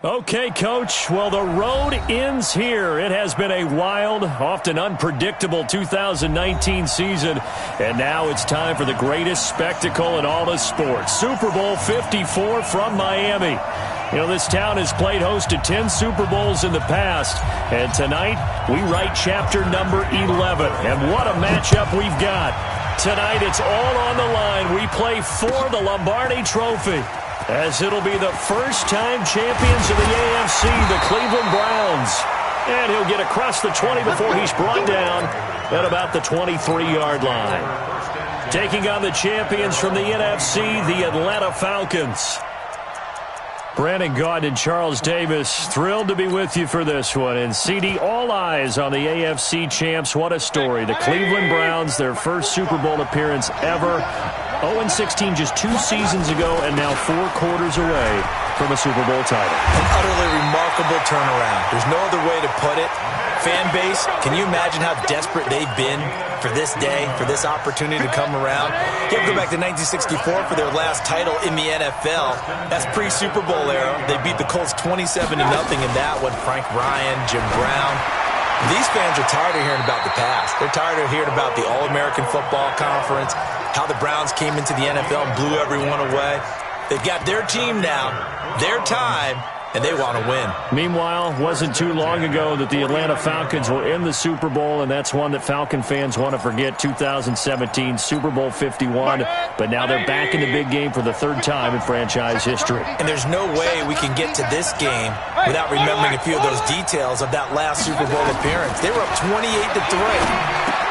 Okay, Coach. Well, the road ends here. It has been a wild, often unpredictable 2019 season, and now it's time for the greatest spectacle in all of sports. Super Bowl 54 from Miami. You know, this town has played host to 10 Super Bowls in the past, and tonight we write chapter number 11. And what a matchup we've got. Tonight it's all on the line. We play for the Lombardi Trophy, as it'll be the first-time champions of the AFC, the Cleveland Browns. And he'll get across the 20 before he's brought down at about the 23-yard line. Taking on the champions from the NFC, the Atlanta Falcons. Brandon Gaudin and Charles Davis, thrilled to be with you for this one. And CD, all eyes on the AFC champs. What a story. The Cleveland Browns, their first Super Bowl appearance ever. 0-16 just 2 seasons ago, and now 4 quarters away from a Super Bowl title. An utterly remarkable turnaround. There's no other way to put it. Fan base, can you imagine how desperate they've been for this day, for this opportunity to come around? You have to go back to 1964 for their last title in the NFL. That's pre-Super Bowl era. They beat the Colts 27-0 in that one. Frank Ryan, Jim Brown. These fans are tired of hearing about the past. They're tired of hearing about the All-American Football Conference, how the Browns came into the NFL and blew everyone away. They've got their team now, their time, and they want to win. Meanwhile, wasn't too long ago that the Atlanta Falcons were in the Super Bowl, and that's one that Falcon fans want to forget, 2017 Super Bowl 51. But now they're back in the big game for the 3rd time in franchise history. And there's no way we can get to this game without remembering a few of those details of that last Super Bowl appearance. They were up 28-3,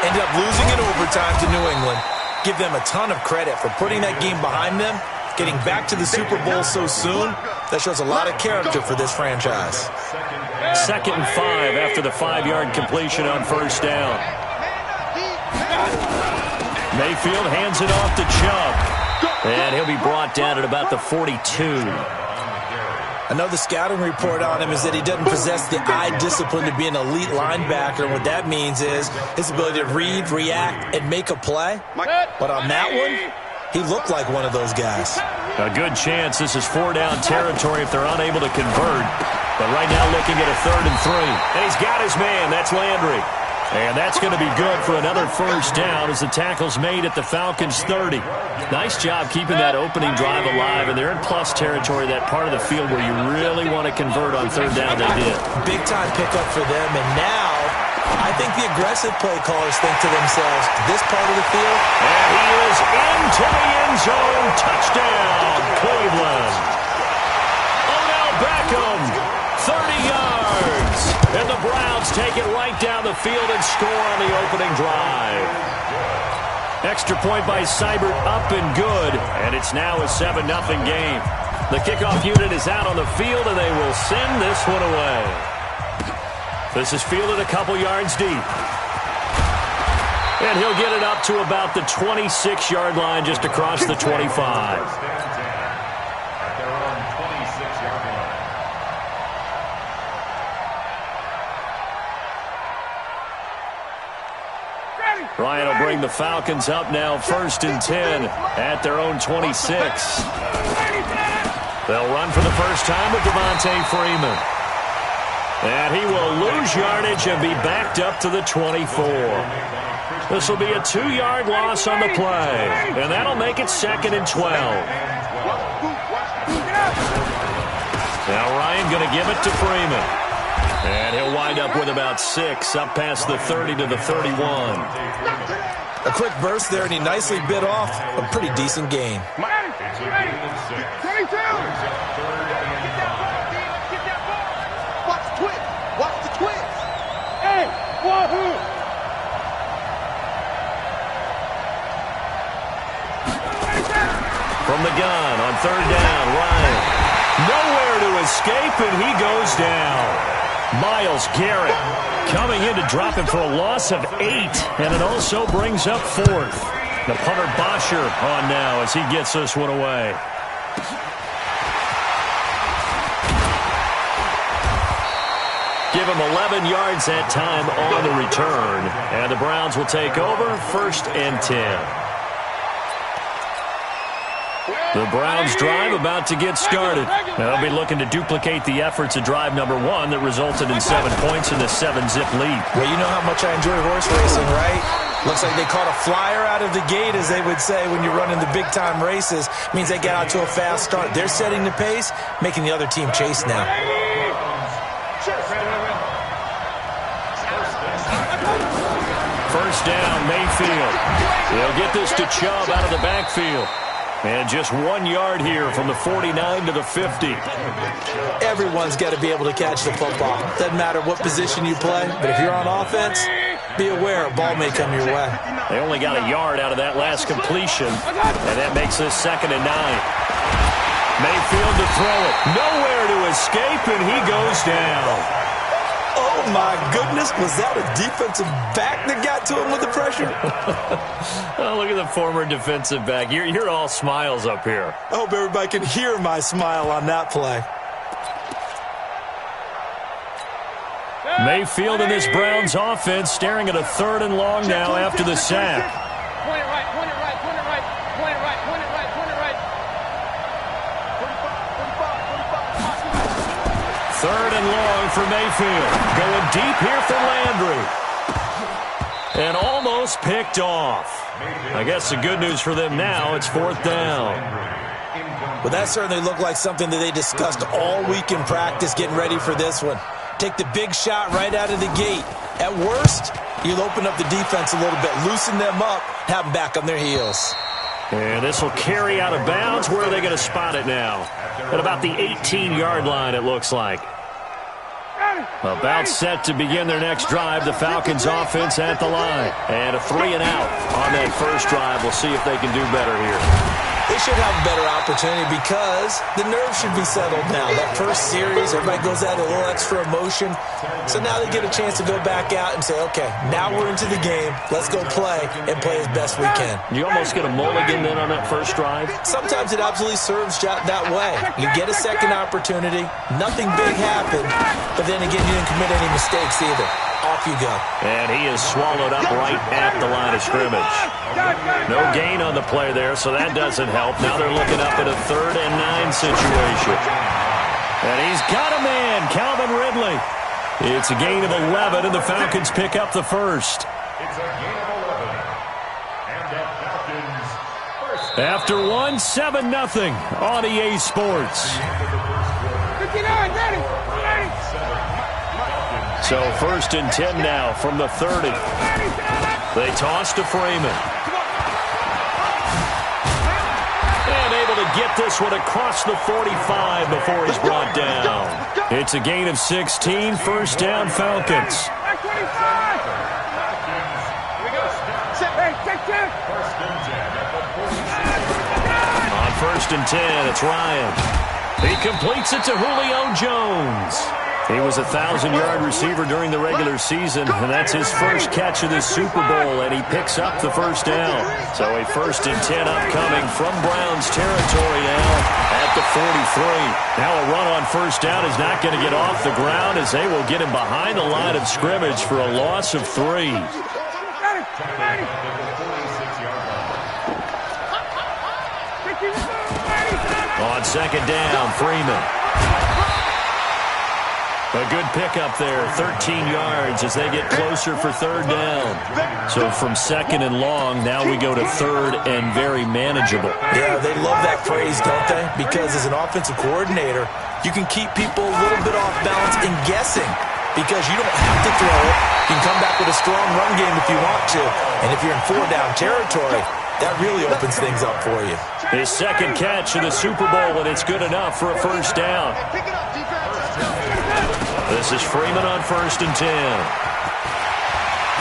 ended up losing in overtime to New England. Give them a ton of credit for putting that game behind them, getting back to the Super Bowl so soon. That shows a lot of character for this franchise. 2nd and 5 after the 5-yard completion on 1st down. Mayfield hands it off to Chubb, and he'll be brought down at about the 42. I know the scouting report on him is that he doesn't possess the eye discipline to be an elite linebacker. What that means is his ability to read, react, and make a play. But on that one, he looked like one of those guys. A good chance this is 4-down territory if they're unable to convert. But right now looking at a 3rd and 3. And he's got his man. That's Landry. And that's going to be good for another 1st down as the tackle's made at the Falcons' 30. Nice job keeping that opening drive alive. And they're in plus territory, that part of the field where you really want to convert on 3rd down. They did. Big-time pickup for them. And now I think the aggressive play callers think to themselves, this part of the field. And he is into the end zone. Touchdown, Cleveland. Odell Beckham, 30 yards. And the Browns take it right down the field and score on the opening drive. Extra point by Seibert, up and good. And it's now a 7-0 game. The kickoff unit is out on the field, and they will send this one away. This is fielded a couple yards deep. And he'll get it up to about the 26-yard line, just across the 25. Ryan will bring the Falcons up now, 1st and 10 at their own 26. They'll run for the first time with Devontae Freeman. And he will lose yardage and be backed up to the 24. This will be a 2-yard loss on the play. And that'll make it 2nd and 12. Now Ryan going to give it to Freeman. And he'll wind up with about 6, up past the 30 to the 31. A quick burst there, and he nicely bit off a pretty decent gain. 22. Watch the twist. Watch the twist. Hey, wahoo! From the gun on 3rd down, Ryan. Nowhere to escape, and he goes down. Myles Garrett coming in to drop him for a loss of 8, and it also brings up 4th. The punter Bosher on now as he gets this one away. Give him 11 yards that time on the return, and the Browns will take over, 1st and 10. The Browns' drive about to get started. They'll be looking to duplicate the efforts of drive number 1 that resulted in 7 points in the 7-zip lead. Well, you know how much I enjoy horse racing, right? Looks like they caught a flyer out of the gate, as they would say when you're running the big-time races. Means they get out to a fast start. They're setting the pace, making the other team chase now. First down, Mayfield. They'll get this to Chubb out of the backfield. And just 1 yard here from the 49 to the 50. Everyone's got to be able to catch the football. Doesn't matter what position you play, but if you're on offense, be aware a ball may come your way. They only got a yard out of that last completion, and that makes this 2nd and 9. Mayfield to throw it. Nowhere to escape, and he goes down. Oh, my goodness. Was that a defensive back that got to him with the pressure? Oh, look at the former defensive back. You're all smiles up here. I hope everybody can hear my smile on that play. Mayfield and this Browns offense staring at a 3rd and long now after the sack. Point it right, point it right, point it right, point it right, point it right, point it right. 3rd and long for Mayfield. Going deep here for Landry. And almost picked off. I guess the good news for them now, it's 4th down. Well, that certainly looked like something that they discussed all week in practice, getting ready for this one. Take the big shot right out of the gate. At worst, you'll open up the defense a little bit, loosen them up, have them back on their heels. And this will carry out of bounds. Where are they going to spot it now? At about the 18-yard line, it looks like. About set to begin their next drive. The Falcons offense at the line. And a 3 and out on that first drive. We'll see if they can do better here. They should have a better opportunity because the nerves should be settled now. That first series, everybody goes out a little extra emotion. So now they get a chance to go back out and say, okay, now we're into the game. Let's go play and play as best we can. You almost get a mulligan then on that first drive? Sometimes it absolutely serves that way. You get a second opportunity. Nothing big happened. But then again, you didn't commit any mistakes either. Off you go. And he is swallowed up right at the line of scrimmage. No gain on the play there, so that doesn't help. Now they're looking up at a 3rd and 9 situation. And he's got a man, Calvin Ridley. It's a gain of 11, and the Falcons pick up the first. It's a gain of 11. And that Falcons first. After 7-0 on EA Sports. 59, ready, ready. So 1st and 10 now from the 30. They toss to Freeman. And able to get this one across the 45 before he's brought down. It's a gain of 16, 1st down Falcons. On 1st and 10, it's Ryan. He completes it to Julio Jones. He was a 1,000-yard receiver during the regular season, and that's his first catch of this Super Bowl, and he picks up the 1st down. So a 1st and 10 upcoming from Browns territory now at the 43. Now a run on 1st down is not going to get off the ground as they will get him behind the line of scrimmage for a loss of 3. On 2nd down, Freeman. A good pickup there, 13 yards as they get closer for 3rd down. So from 2nd and long, now we go to 3rd and very manageable. Yeah, they love that phrase, don't they? Because as an offensive coordinator, you can keep people a little bit off balance and guessing because you don't have to throw it. You can come back with a strong run game if you want to. And if you're in 4-down territory, that really opens things up for you. His 2nd catch of the Super Bowl, and it's good enough for a 1st down. This is Freeman on 1st and 10.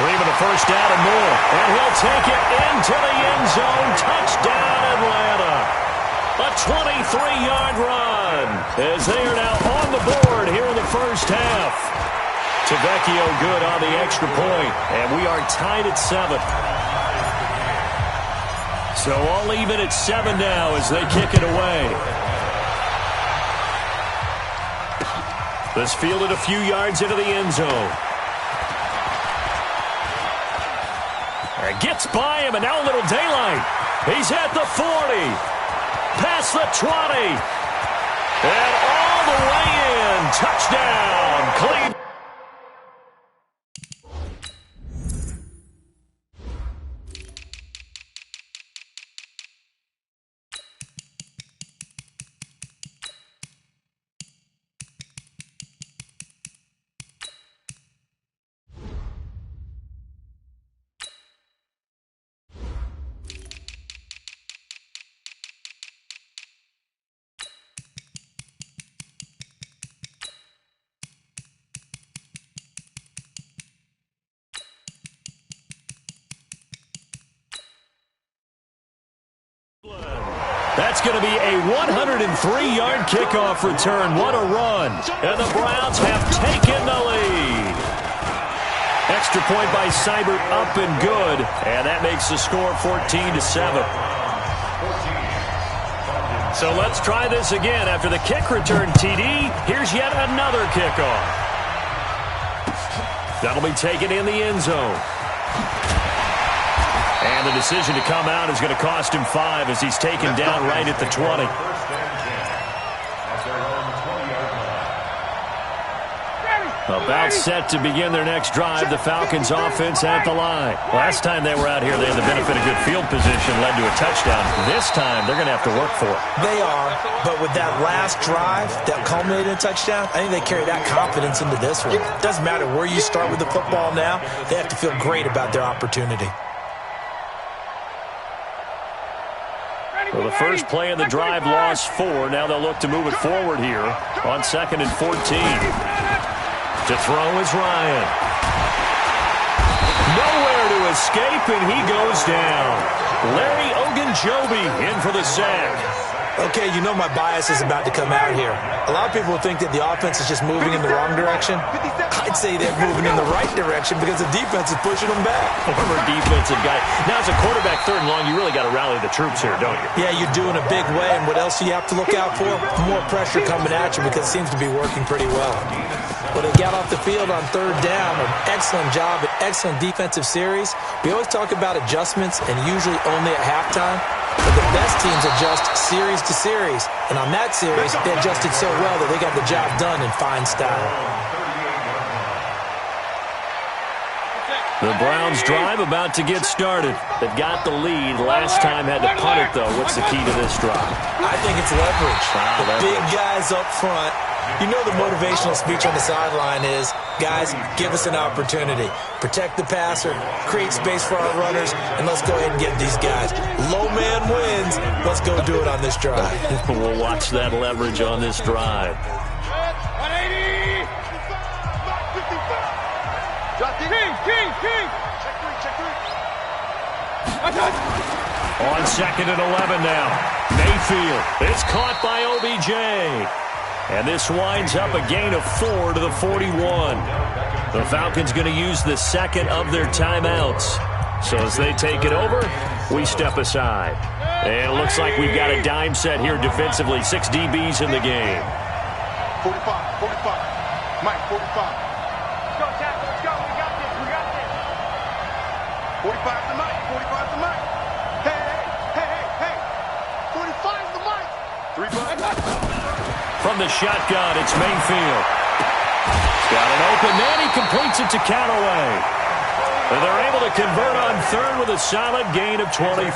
Freeman a 1st down and more. And he'll take it into the end zone. Touchdown, Atlanta. A 23-yard run as they are now on the board here in the first half. Tavecchio good on the extra point. And we are tied at 7. So all even at 7 now as they kick it away. This fielded a few yards into the end zone. Gets by him, and now a little daylight. He's at the 40. Past the 20. And all the way in. Touchdown, Cleveland. That's going to be a 103-yard kickoff return. What a run. And the Browns have taken the lead. Extra point by Seibert, up and good. And that makes the score 14-7. So let's try this again. After the kick return TD, here's yet another kickoff. That'll be taken in the end zone. And the decision to come out is going to cost him 5 as he's taken down right at the 20. About set to begin their next drive, the Falcons offense at the line. Last time they were out here, they had the benefit of good field position, led to a touchdown. This time, they're going to have to work for it. They are, but with that last drive that culminated in a touchdown, I think they carry that confidence into this one. It doesn't matter where you start with the football now, they have to feel great about their opportunity. Well, the first play of the drive lost 4. Now they'll look to move it forward here on 2nd and 14. To throw is Ryan. Nowhere to escape, and he goes down. Larry Ogunjobi in for the sack. Okay, you know my bias is about to come out here. A lot of people think that the offense is just moving in the wrong direction. I'd say they're moving in the right direction because the defense is pushing them back. Former defensive guy. Now, as a quarterback, 3rd and long, you really got to rally the troops here, don't you? Yeah, you do in a big way, and what else do you have to look out for? More pressure coming at you because it seems to be working pretty well. When they got off the field on 3rd down, an excellent job, an excellent defensive series. We always talk about adjustments, and usually only at halftime. But the best teams adjust series to series. And on that series, they adjusted so well that they got the job done in fine style. The Browns drive about to get started. They've got the lead. Last time had to punt it, though. What's the key to this drive? I think it's leverage. The big guys up front. You know the motivational speech on the sideline is, guys, give us an opportunity. Protect the passer, create space for our runners, and let's go ahead and get these guys. Low man wins. Let's go do it on this drive. We'll watch that leverage on this drive. 180! On 2nd and 11 now. Mayfield. It's caught by OBJ. And this winds up a gain of 4 to the 41. The Falcons going to use the 2nd of their timeouts. So as they take it over, we step aside. And it looks like we've got a dime set here defensively. 6 DBs in the game. 45. Mike, 45. Let's go, Jack. Let's go. We got this. 45 to Mike. 45 to Mike. Hey. 45 to Mike. 3 bucks. From the shotgun, it's Mayfield. Got an open man. He completes it to Callaway. And they're able to convert on 3rd with a solid gain of 23.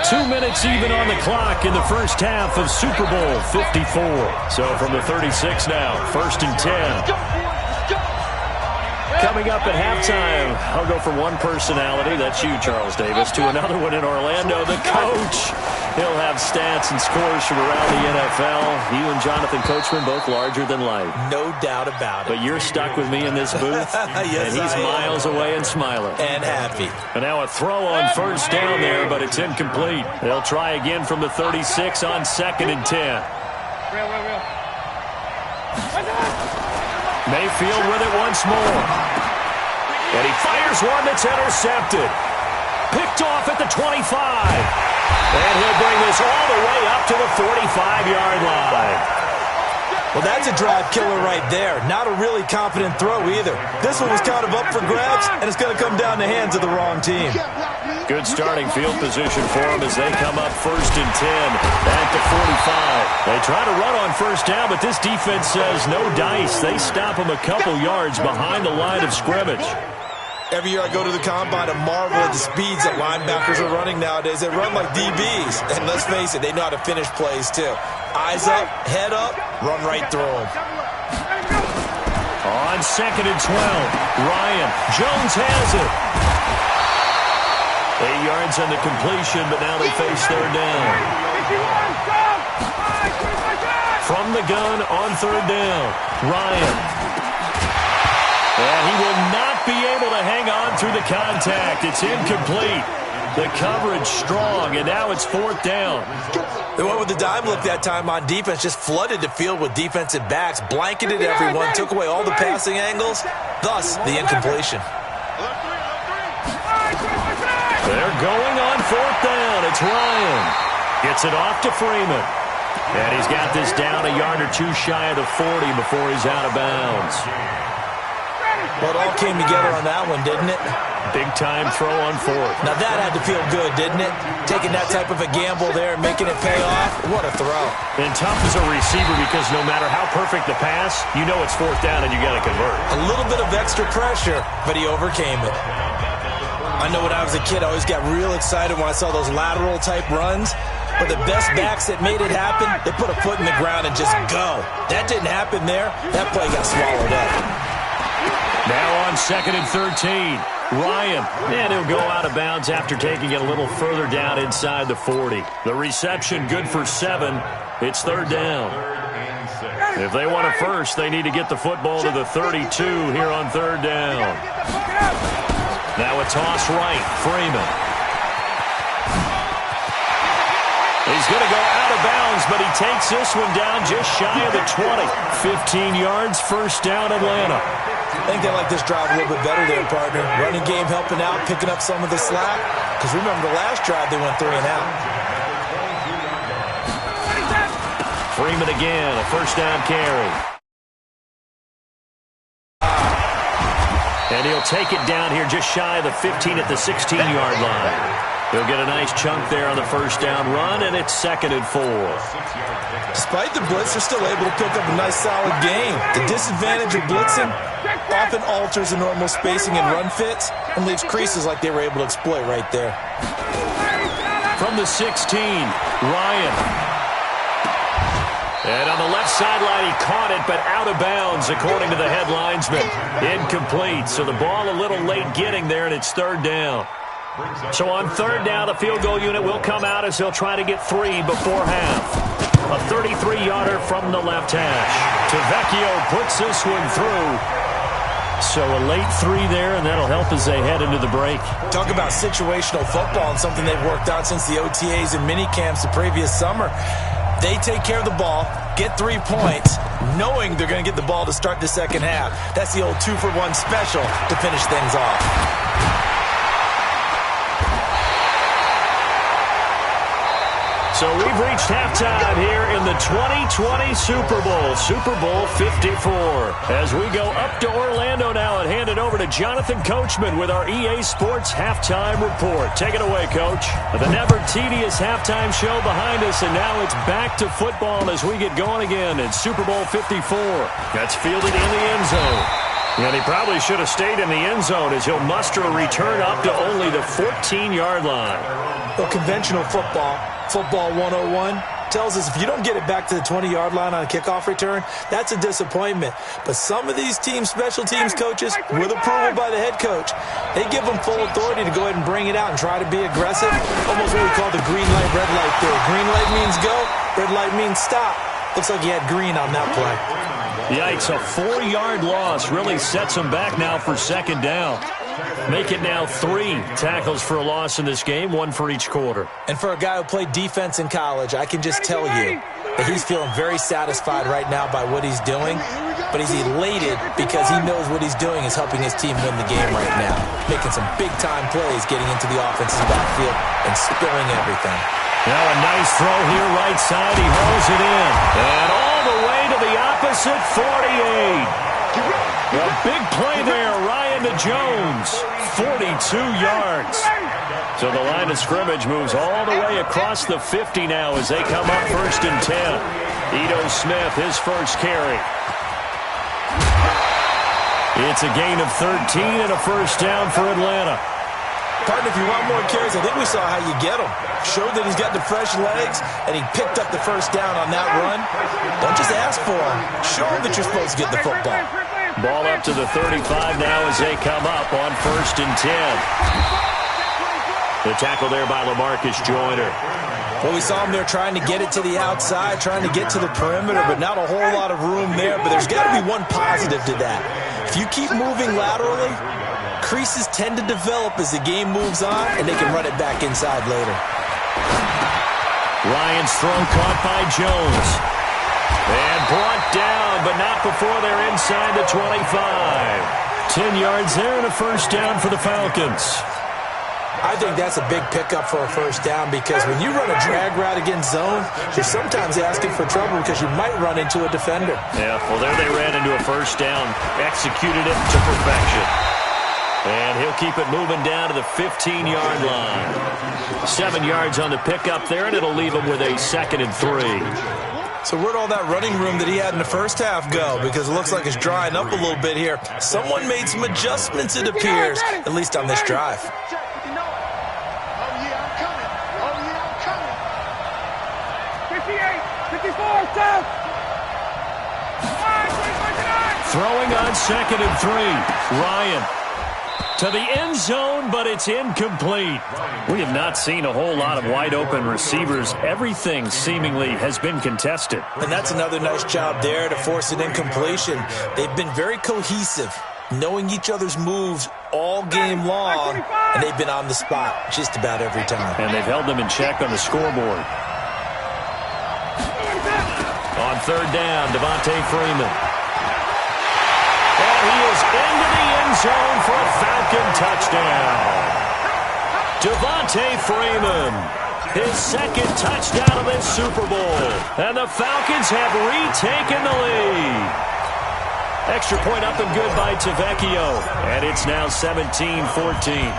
2 minutes even on the clock in the first half of Super Bowl 54. So from the 36 now, 1st and 10. Coming up at halftime, I'll go from one personality, that's you, Charles Davis, to another one in Orlando, the coach. He'll have stats and scores from around the NFL. You and Jonathan Coachman, both larger than life. No doubt about it. But you're stuck with me in this booth, yes, and he's miles away and smiling. And happy. And now a throw on 1st down there, but it's incomplete. They'll try again from the 36 on 2nd and 10. Mayfield with it once more. And he fires one that's intercepted. Picked off at the 25. And he'll bring this all the way up to the 45-yard line. Well, that's a drive killer right there. Not a really confident throw either. This one was kind of up for grabs, and it's going to come down the hands of the wrong team. Good starting field position for them as they come up 1st and 10 at the 45. They try to run on 1st down, but this defense says no dice. They stop them a couple yards behind the line of scrimmage. Every year I go to the combine and marvel at the speeds that linebackers are running nowadays. They run like DBs. And let's face it, they know how to finish plays too. Eyes up, head up, run right through them. On 2nd and 12, Ryan. Jones has it. 8 yards on the completion, but now they face 3rd down. From the gun on 3rd down, Ryan. And he will not be able to hang on through the contact. It's incomplete. The coverage strong, and now it's 4th down. They went with the dime look that time on defense, just flooded the field with defensive backs, blanketed everyone, took away all the passing angles, thus the incompletion. They're going on 4th down. It's Ryan. Gets it off to Freeman. And he's got this down a yard or two shy of the 40 before he's out of bounds. Well, it all came together on that one, didn't it? Big-time throw on 4th. Now that had to feel good, didn't it? Taking that type of a gamble there and making it pay off. What a throw. And tough as a receiver because no matter how perfect the pass, you know it's 4th down and you got to convert. A little bit of extra pressure, but he overcame it. I know when I was a kid, I always got real excited when I saw those lateral-type runs. But the best backs that made it happen, they put a foot in the ground and just go. That didn't happen there. That play got swallowed up. Now on 2nd and 13, Ryan. And he'll go out of bounds after taking it a little further down inside the 40. The reception good for 7. It's 3rd down. If they want a first, they need to get the football to the 32 here on 3rd down. Now a toss right, Freeman. He's going to go out of bounds, but he takes this one down just shy of the 20. 15 yards, 1st down, Atlanta. I think they like this drive a little bit better there, partner. Running game helping out, picking up some of the slack. Because remember, the last drive they went 3 and out. Freeman again, a 1st down carry. And he'll take it down here just shy of the 15 at the 16-yard line. He'll get a nice chunk there on the 1st down run, and it's 2nd and 4. Despite the blitz, they're still able to pick up a nice, solid gain. The disadvantage of blitzing often alters the normal spacing and run fits and leaves creases like they were able to exploit right there. From the 16, Ryan. And on the left sideline, he caught it, but out of bounds, according to the head linesman. Incomplete, so the ball a little late getting there, and it's 3rd down. So on 3rd down, the field goal unit will come out as they'll try to get 3 before half. A 33-yarder from the left hash. Tavecchio puts this one through. So a late 3 there, and that'll help as they head into the break. Talk about situational football and something they've worked on since the OTAs and mini camps the previous summer. They take care of the ball, get 3 points, knowing they're going to get the ball to start the second half. That's the old 2-for-1 special to finish things off. So we've reached halftime here in the 2020 Super Bowl, Super Bowl 54. As we go up to Orlando now and hand it over to Jonathan Coachman with our EA Sports Halftime Report. Take it away, Coach. The never-tedious halftime show behind us, and now it's back to football as we get going again in Super Bowl 54. That's fielded in the end zone. And he probably should have stayed in the end zone as he'll muster a return up to only the 14-yard line. Well, conventional football 101, tells us if you don't get it back to the 20-yard line on a kickoff return, that's a disappointment. But some of these teams, special teams coaches, with approval by the head coach, they give them full authority to go ahead and bring it out and try to be aggressive. Almost what we call the green light, red light theory. Green light means go, red light means stop. Looks like he had green on that play. Yikes, a 4-yard loss really sets him back now for 2nd down. Make it now 3 tackles for a loss in this game, 1 for each quarter. And for a guy who played defense in college, I can just tell you that he's feeling very satisfied right now by what he's doing, but he's elated because he knows what he's doing is helping his team win the game right now, making some big-time plays getting into the offensive backfield and spilling everything. Now a nice throw here, right side. He hauls it in. And all the way to the opposite 48. A big play there, Ryan to Jones. 42 yards. So the line of scrimmage moves all the way across the 50 now as they come up 1st and 10. Ito Smith, his first carry. It's a gain of 13 and a first down for Atlanta. Partner, if you want more carries, I think we saw how you get them. Showed that he's got the fresh legs, and he picked up the first down on that run. Don't just ask for him. Show him that you're supposed to get the football. Ball up to the 35 now as they come up on 1st and 10. The tackle there by LaMarcus Joyner. Well, we saw him there trying to get it to the outside, trying to get to the perimeter, but not a whole lot of room there. But there's got to be one positive to that. If you keep moving laterally, creases tend to develop as the game moves on, and they can run it back inside later. Ryan's throw caught by Jones. And brought down, but not before they're inside the 25. 10 yards there and a first down for the Falcons. I think that's a big pickup for a first down because when you run a drag route against zone, you're sometimes asking for trouble because you might run into a defender. Yeah, well, there they ran into a first down, executed it to perfection. And he'll keep it moving down to the 15-yard line. 7 yards on the pickup there, and it'll leave him with a 2nd and 3. So where'd all that running room that he had in the first half go? Because it looks like it's drying up a little bit here. Someone made some adjustments, it appears, at least on this drive. Throwing on 2nd and 3. Ryan to the end zone, but it's incomplete. We have not seen a whole lot of wide-open receivers. Everything seemingly has been contested. And that's another nice job there to force an incompletion. They've been very cohesive, knowing each other's moves all game long, and they've been on the spot just about every time. And they've held them in check on the scoreboard. On 3rd down, Devontae Freeman. And he is into the end zone for a Falcon touchdown. Devontae Freeman, his 2nd touchdown of this Super Bowl. And the Falcons have retaken the lead. Extra point up and good by Tavecchio. And it's now 17-14.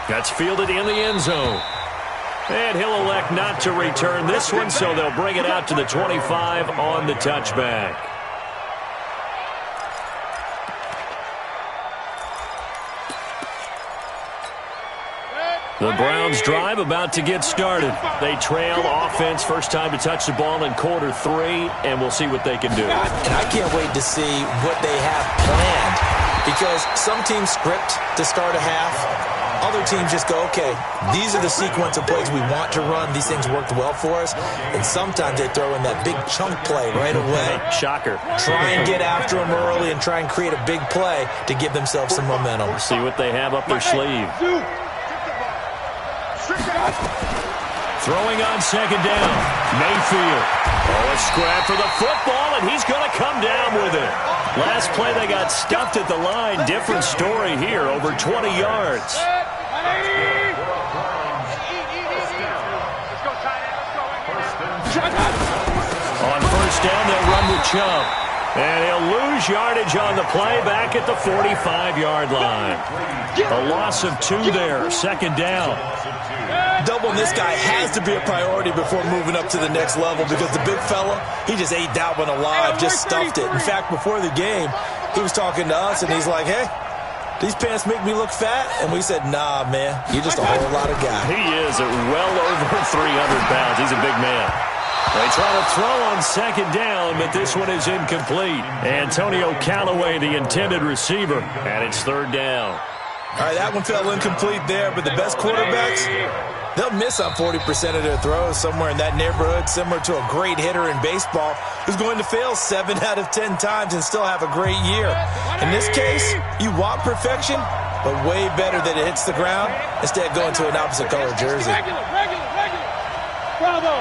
That's fielded in the end zone. And he'll elect not to return this one, so they'll bring it out to the 25 on the touchback. The Browns drive about to get started. They trail offense, first time to touch the ball in quarter 3, and we'll see what they can do. And I can't wait to see what they have planned, because some teams script to start a half. Other teams just go, okay, these are the sequence of plays we want to run. These things worked well for us. And sometimes they throw in that big chunk play right away. Shocker. Try and get after them early and try and create a big play to give themselves some momentum. See what they have up their sleeve. Throwing on 2nd down. Mayfield. Oh, a scrap for the football, and he's going to come down with it. Last play, they got stuffed at the line. Different story here, over 20 yards. On 1st down, they'll run with Chubb. And he'll lose yardage on the play back at the 45-yard line. A loss of 2 there, 2nd down. Doubling this guy has to be a priority before moving up to the next level, because the big fella, he just ate that one alive, just stuffed it. In fact, before the game, he was talking to us, and he's like, hey, these pants make me look fat? And we said, nah, man, you're just a whole lot of guy. He is at well over 300 pounds. He's a big man. They try to throw on 2nd down, but this one is incomplete. Antonio Callaway, the intended receiver, and it's 3rd down. All right, that one fell incomplete there, but the best quarterbacks, they'll miss on 40% of their throws, somewhere in that neighborhood, similar to a great hitter in baseball who's going to fail 7 out of 10 times and still have a great year. In this case, you want perfection, but way better that it hits the ground instead of going to an opposite color jersey. Bravo.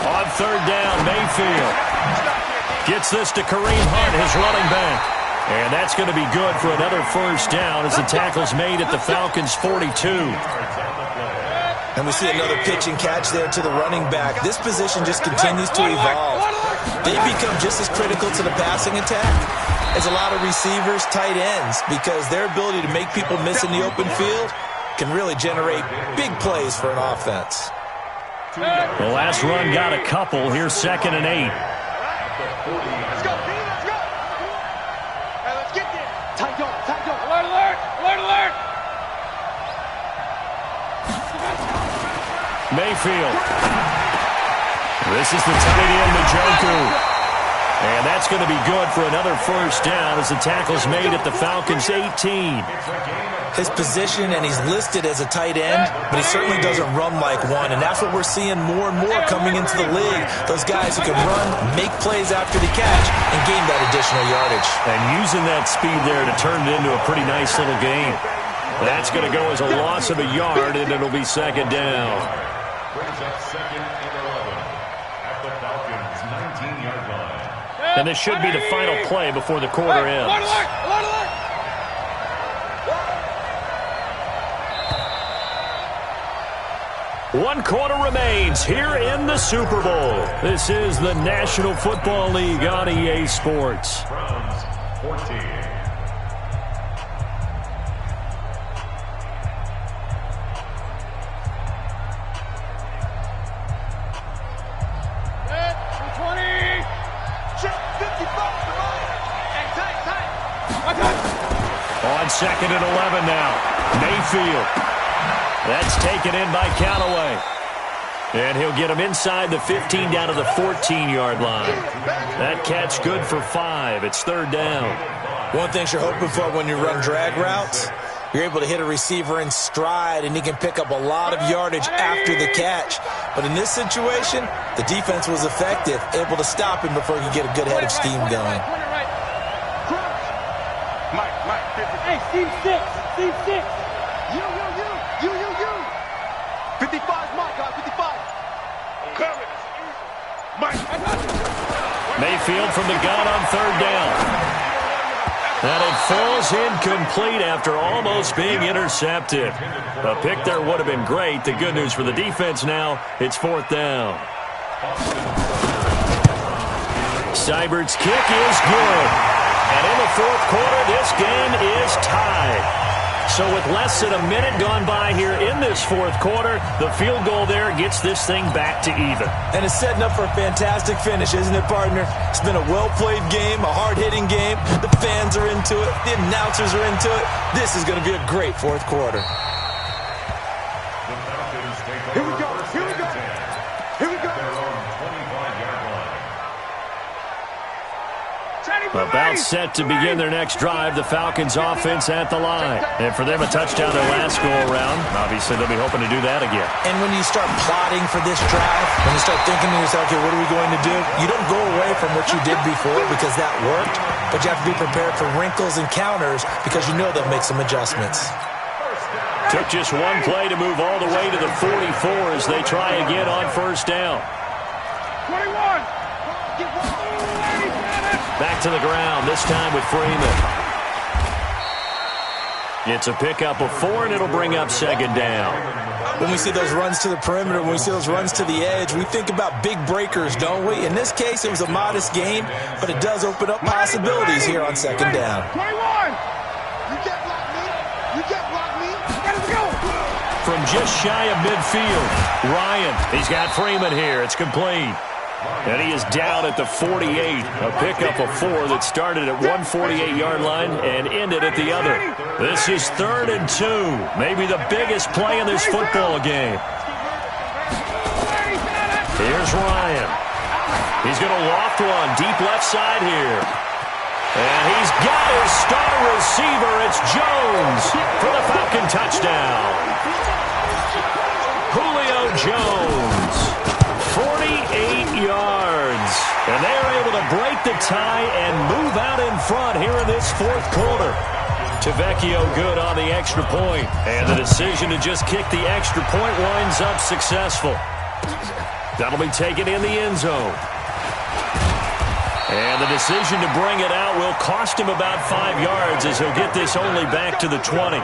On 3rd down, Mayfield gets this to Kareem Hunt, his running back. And that's going to be good for another first down as the tackle's made at the Falcons' 42. And we see another pitch and catch there to the running back. This position just continues to evolve. They become just as critical to the passing attack as a lot of receivers, tight ends, because their ability to make people miss in the open field can really generate big plays for an offense. The last run got a couple. Here's 2nd and 8. Let's go, B, let's go. Hey, let's get there. Tight dog, tight dog. Alert, alert, alert, alert. Mayfield. This is the tight end, Njoku. And that's going to be good for another first down as the tackle's made at the Falcons' 18. His position, and he's listed as a tight end, but he certainly doesn't run like one, and that's what we're seeing more and more coming into the league. Those guys who can run, make plays after the catch, and gain that additional yardage. And using that speed there to turn it into a pretty nice little game. That's going to go as a loss of a yard, and it'll be 2nd down. Brings up 2nd and 11 at the Falcons' 19-yard line. And this should be the final play before the quarter ends. Alert, alert, alert, alert. One quarter remains here in the Super Bowl. This is the National Football League on EA Sports. Browns 14. Set, 220. Check 55 to mine. Hey, tight, tight. Watch out. On 2nd and 11 now. Mayfield. That's taken in by Callaway. And he'll get him inside the 15 down to the 14-yard line. That catch good for 5. It's 3rd down. One thing you're hoping for when you run drag routes, you're able to hit a receiver in stride, and he can pick up a lot of yardage after the catch. But in this situation, the defense was effective, able to stop him before he could get a good head of steam going. Mike, 50. Hey, Steve 6, Steve 6. You. 55's Mike, guys, 55. Coming. Mike. Mayfield from the gun on 3rd down. And it falls incomplete after almost being intercepted. A pick there would have been great. The good news for the defense now, it's 4th down. Seibert's kick is good. And in the 4th quarter, this game is tied. So with less than a minute gone by here in this 4th quarter, the field goal there gets this thing back to even. And it's setting up for a fantastic finish, isn't it, partner? It's been a well-played game, a hard-hitting game. The fans are into it. The announcers are into it. This is going to be a great 4th quarter. The Falcons take Here we over go, first here we and go. 10 Here we go. at their own 25-yard line. About set to begin their next drive, the Falcons offense at the line. And for them, a touchdown their last go-around. Obviously, they'll be hoping to do that again. And when you start plotting for this drive, when you start thinking to yourself, okay, what are we going to do? You don't go away from what you did before because that worked, but you have to be prepared for wrinkles and counters because you know they'll make some adjustments. Took just one play to move all the way to the 44 as they try again on 1st down. 21. Back to the ground, this time with Freeman. It's a pickup of 4, and it'll bring up 2nd down. When we see those runs to the perimeter, when we see those runs to the edge, we think about big breakers, don't we? In this case, it was a modest gain, but it does open up possibilities here on 2nd down. 21. You can't block me. You can't block me. Let's go. From just shy of midfield, Ryan. He's got Freeman here. It's complete. And he is down at the 48. A pickup of 4 that started at 148-yard line and ended at the other. This is 3rd and 2. Maybe the biggest play in this football game. Here's Ryan. He's going to loft one deep left side here. And he's got his star receiver. It's Jones for the Falcon touchdown. Julio Jones, 48 yards. And they're able to break the tie and move out in front here in this 4th quarter. Tavecchio good on the extra point. And the decision to just kick the extra point winds up successful. That'll be taken in the end zone. And the decision to bring it out will cost him about 5 yards as he'll get this only back to the 20.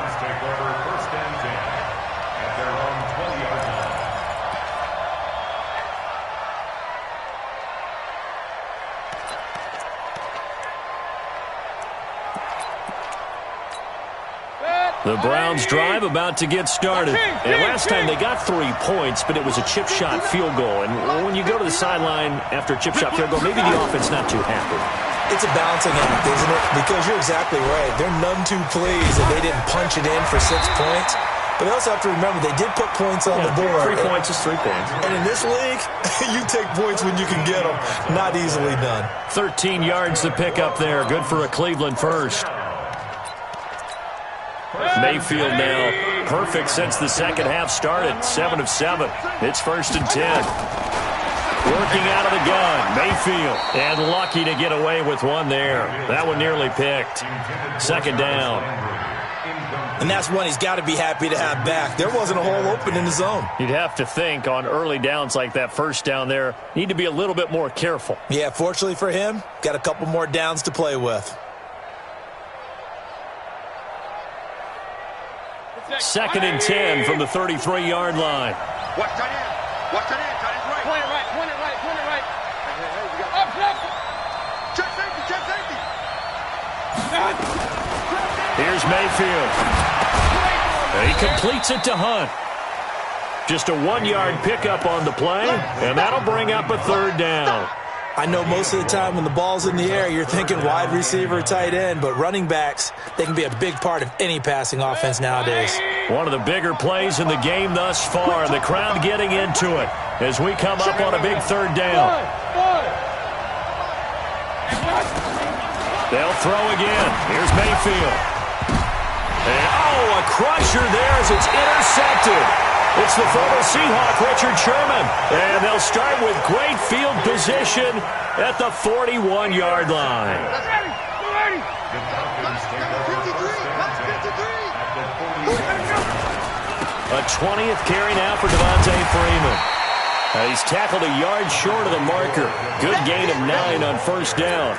The Browns drive about to get started. And last time they got 3 points, but it was a chip shot field goal. And when you go to the sideline after a chip shot field goal, maybe the offense not too happy. It's a balancing act, isn't it? Because you're exactly right. They're none too pleased that they didn't punch it in for 6 points. But they also have to remember they did put points on the board. 3 points is 3 points. And in this league, you take points when you can get them. Not easily done. 13 yards to pick up there. Good for a Cleveland first. Mayfield now perfect since the second half started. 7 of 7. It's 1st and 10. Working out of the gun. Mayfield. And lucky to get away with one there. That one nearly picked. 2nd down. And that's one he's got to be happy to have back. There wasn't a hole open in the zone. You'd have to think on early downs like that 1st down there, need to be a little bit more careful. Yeah, fortunately for him, got a couple more downs to play with. 2nd and 10 from the 33-yard line. Watch tight end. Watch tight end. Tight end's right. Point it right, point it right, point it right. Hey, you got Up, up. check safety, check safety. Here's Mayfield. He completes it to Hunt. Just a 1-yard pickup on the play, and that'll bring up a 3rd down. I know most of the time when the ball's in the air, you're thinking wide receiver, tight end, but running backs, they can be a big part of any passing offense nowadays. One of the bigger plays in the game thus far. The crowd getting into it as we come up on a big 3rd down. They'll throw again. Here's Mayfield. And, a crusher there as it's intercepted. It's the former Seahawk, Richard Sherman. And they'll start with great field position at the 41-yard line. A 20th carry now for Devontae Freeman. He's tackled a yard short of the marker. Good gain of 9 on 1st down.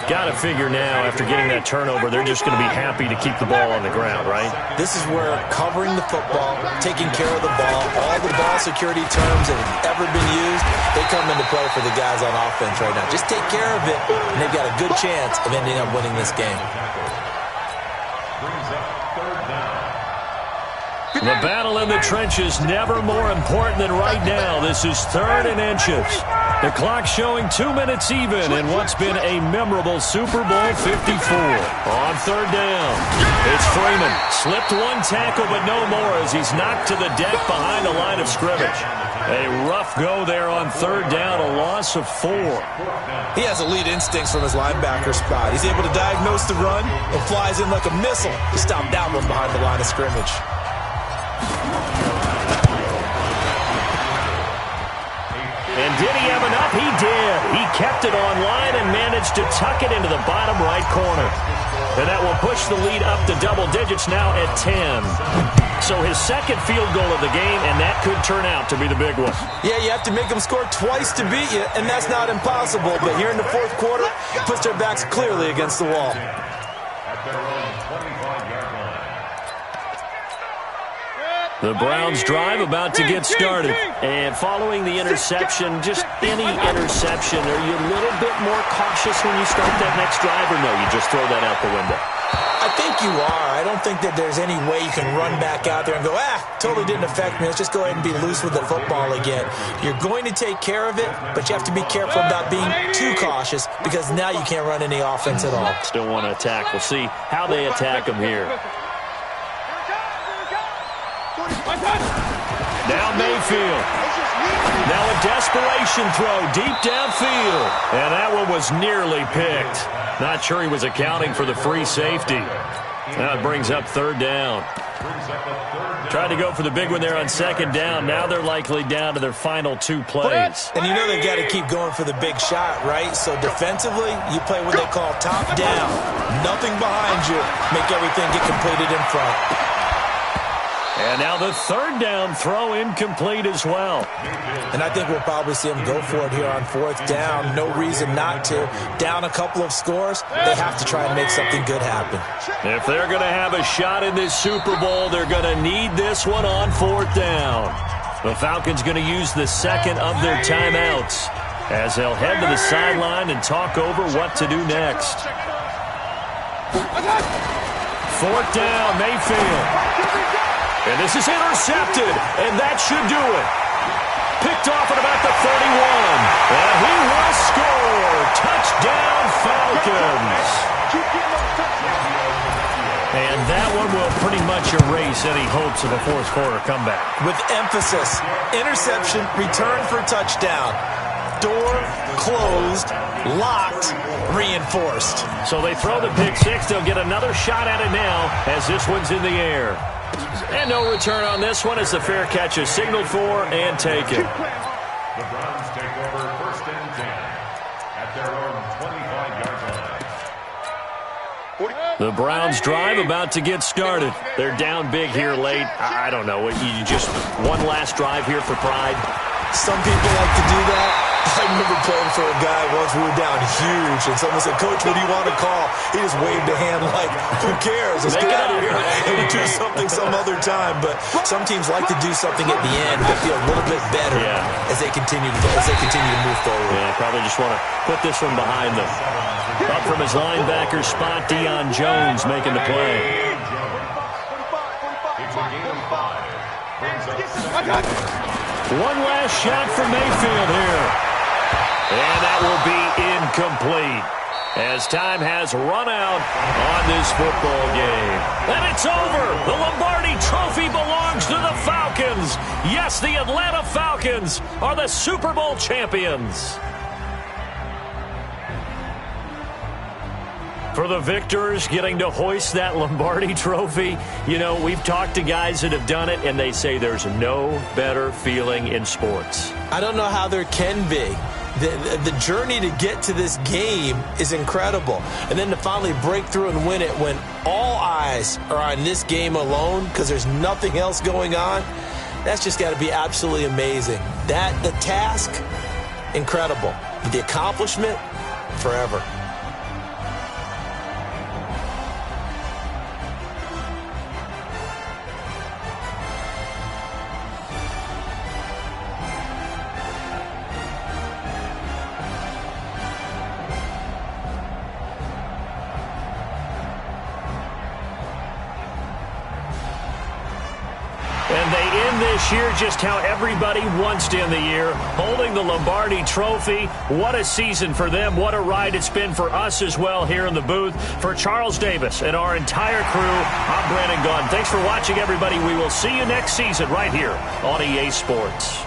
Got to figure now, after getting that turnover, they're just going to be happy to keep the ball on the ground, right? This is where covering the football, taking care of the ball, all the ball security terms that have ever been used, they come into play for the guys on offense right now. Just take care of it, and they've got a good chance of ending up winning this game. The battle in the trenches never more important than right now. This is 3rd and inches. The clock showing 2 minutes even in what's been a memorable Super Bowl 54. On 3rd down, it's Freeman. Slipped one tackle, but no more as he's knocked to the deck behind the line of scrimmage. A rough go there on 3rd down, a loss of 4. He has elite instincts from his linebacker spot. He's able to diagnose the run and flies in like a missile to stop that one behind the line of scrimmage. And did he have enough? He did. He kept it on line and managed to tuck it into the bottom right corner. And that will push the lead up to double digits now at 10. So his 2nd field goal of the game, and that could turn out to be the big one. Yeah, you have to make them score twice to beat you, and that's not impossible. But here in the 4th quarter, puts their backs clearly against the wall. The Browns drive about to get started. And following the interception, just any interception, are you a little bit more cautious when you start that next drive, or no, you just throw that out the window? I think you are. I don't think that there's any way you can run back out there and go, totally didn't affect me. Let's just go ahead and be loose with the football again. You're going to take care of it, but you have to be careful about being too cautious because now you can't run any offense at all. Still want to attack. We'll see how they attack them here. Now Mayfield. Now a desperation throw deep downfield. And that one was nearly picked. Not sure he was accounting for the free safety. Now it brings up 3rd down. Tried to go for the big one there on 2nd down. Now they're likely down to their final 2 plays. And you know they've got to keep going for the big shot, right? So defensively, you play what they call top down. Nothing behind you. Make everything get completed in front. And now the third down throw incomplete as well. And I think we'll probably see him go for it here on fourth down. No reason not to. Down a couple of scores, they have to try and make something good happen. If they're going to have a shot in this Super Bowl, they're going to need this one on fourth down. The Falcons going to use the second of their timeouts as they'll head to the sideline and talk over what to do next. Fourth down, Mayfield. And this is intercepted, and that should do it. Picked off at about the 31. And he will score. Touchdown, Falcons. And that one will pretty much erase any hopes of a fourth quarter comeback. With emphasis, interception, return for touchdown. Door closed, locked, reinforced. So they throw the pick six. They'll get another shot at it now as this one's in the air. And no return on this one as the fair catch is signaled for and taken. The Browns take over first and 10 at their own 25-yard line. The Browns drive about to get started. They're down big here late. I don't know. You just one last drive here for pride. Some people like to do that. I remember playing for a guy once. We were down huge, and someone said, "Coach, what do you want to call?" He just waved a hand like, "Who cares? Let's get out of here and do something some other time." But some teams like to do something at the end to feel a little bit better as they continue to move forward. Yeah, probably just want to put this one behind them. Up from his linebacker spot, Deion Jones making the play. It's a gain of 5. Brings up One last shot for Mayfield here. And that will be incomplete as time has run out on this football game. And it's over. The Lombardi Trophy belongs to the Falcons. Yes, the Atlanta Falcons are the Super Bowl champions. For the victors getting to hoist that Lombardi Trophy, you know, we've talked to guys that have done it, and they say there's no better feeling in sports. I don't know how there can be. The journey to get to this game is incredible. And then to finally break through and win it when all eyes are on this game alone because there's nothing else going on, that's just got to be absolutely amazing. The task, incredible. But the accomplishment, forever. And they end this year just how everybody wants to end the year, holding the Lombardi Trophy. What a season for them. What a ride it's been for us as well here in the booth. For Charles Davis and our entire crew, I'm Brandon Gunn. Thanks for watching, everybody. We will see you next season right here on EA Sports.